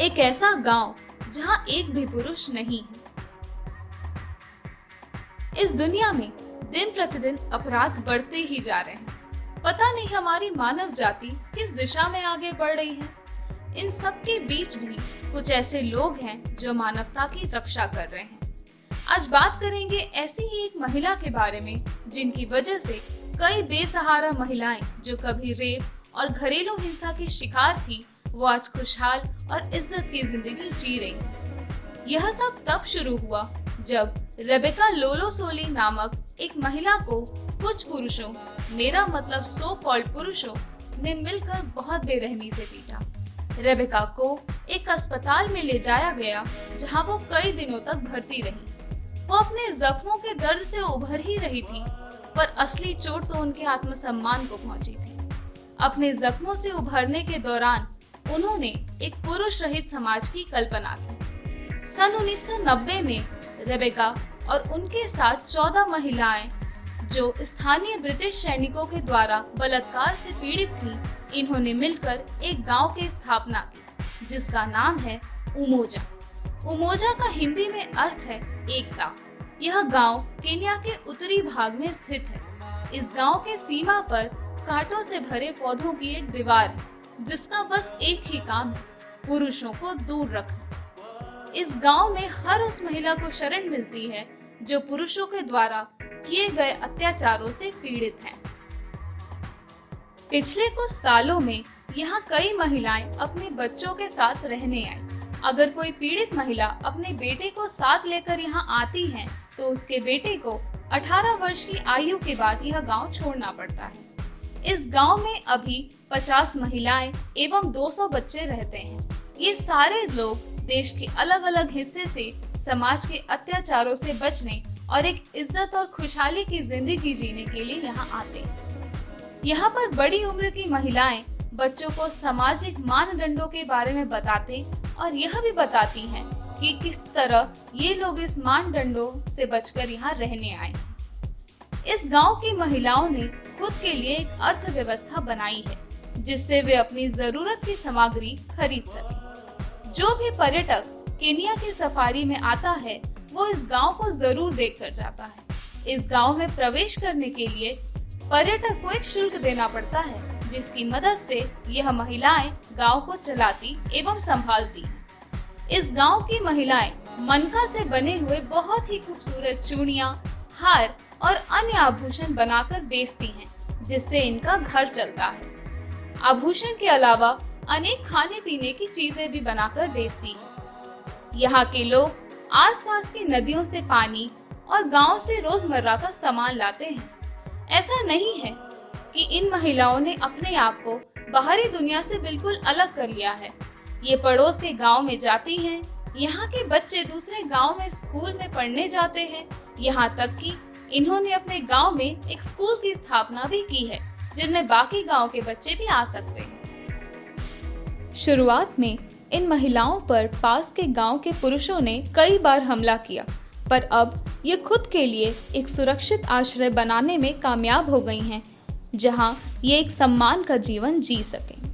एक ऐसा गांव जहां एक भी पुरुष नहीं है। इस दुनिया में दिन प्रतिदिन अपराध बढ़ते ही जा रहे हैं। पता नहीं हमारी मानव जाति किस दिशा में आगे बढ़ रही है। इन सब के बीच भी कुछ ऐसे लोग हैं जो मानवता की रक्षा कर रहे हैं। आज बात करेंगे ऐसी ही एक महिला के बारे में जिनकी वजह से कई बेसहारा महिलाएं जो कभी रेप और घरेलू हिंसा की शिकार थी, वो आज खुशहाल और इज्जत की जिंदगी जी रही हैं। यह सब तब शुरू हुआ जब रेबेका लोलोसोली नामक एक महिला को कुछ पुरुषों, मेरा मतलब सो कॉल्ड पुरुषों, ने मिलकर बहुत बेरहमी से पीटा। रेबेका को एक अस्पताल में ले जाया गया जहां वो कई दिनों तक भर्ती रही। वो अपने जख्मों के दर्द से उभर ही रही थी, पर असली चोट तो उनके आत्मसम्मान को पहुंची थी। अपने जख्मों से उभरने के दौरान उन्होंने एक पुरुष रहित समाज की कल्पना की। सन 1990 में रेबेका और उनके साथ 14 महिलाएं जो स्थानीय ब्रिटिश सैनिकों के द्वारा बलात्कार से पीड़ित थीं, इन्होंने मिलकर एक गांव की स्थापना की जिसका नाम है उमोजा। उमोजा का हिंदी में अर्थ है एकता। यह गांव केन्या के उत्तरी भाग में स्थित है। इस गांव के सीमा पर कांटों से भरे पौधों की एक दीवार है जिसका बस एक ही काम है, पुरुषों को दूर रखना। इस गांव में हर उस महिला को शरण मिलती है जो पुरुषों के द्वारा किए गए अत्याचारों से पीड़ित हैं। पिछले कुछ सालों में यहाँ कई महिलाएं अपने बच्चों के साथ रहने आई। अगर कोई पीड़ित महिला अपने बेटे को साथ लेकर यहाँ आती है तो उसके बेटे को 18 वर्ष की आयु के बाद यह गांव छोड़ना पड़ता है। इस गांव में अभी 50 महिलाएं एवं 200 बच्चे रहते हैं। ये सारे लोग देश के अलग अलग हिस्से से समाज के अत्याचारों से बचने और एक इज्जत और खुशहाली की जिंदगी जीने के लिए यहाँ आते हैं। यहाँ पर बड़ी उम्र की महिलाएं बच्चों को सामाजिक मानदंडों के बारे में बताते और यह भी बताती हैं कि किस तरह ये लोग इस मानदंडों से बचकर यहाँ रहने आए। इस गांव की महिलाओं ने खुद के लिए एक अर्थव्यवस्था बनाई है जिससे वे अपनी जरूरत की सामग्री खरीद सके। जो भी पर्यटक केन्या की सफारी में आता है वो इस गांव को जरूर देख कर जाता है। इस गांव में प्रवेश करने के लिए पर्यटक को एक शुल्क देना पड़ता है जिसकी मदद से यह महिलाएं गांव को चलाती एवं संभालती हैं। इस गांव की महिलाएं मनका से बने हुए बहुत ही खूबसूरत चूड़ियां, हार और अन्य आभूषण बनाकर बेचती हैं जिससे इनका घर चलता है। आभूषण के अलावा अनेक खाने पीने की चीजें भी बनाकर बेचती हैं। यहाँ के लोग आसपास की नदियों से पानी और गांव से रोजमर्रा का सामान लाते हैं। ऐसा नहीं है कि इन महिलाओं ने अपने आप को बाहरी दुनिया से बिल्कुल अलग कर लिया है। ये पड़ोस के गांव में जाती हैं। यहाँ के बच्चे दूसरे गांव में स्कूल में पढ़ने जाते हैं। यहाँ तक कि इन्होंने अपने गांव में एक स्कूल की स्थापना भी की है जिनमें बाकी गांव के बच्चे भी आ सकते हैं। शुरुआत में इन महिलाओं पर पास के गांव के पुरुषों ने कई बार हमला किया, पर अब ये खुद के लिए एक सुरक्षित आश्रय बनाने में कामयाब हो गई हैं, जहां ये एक सम्मान का जीवन जी सकें।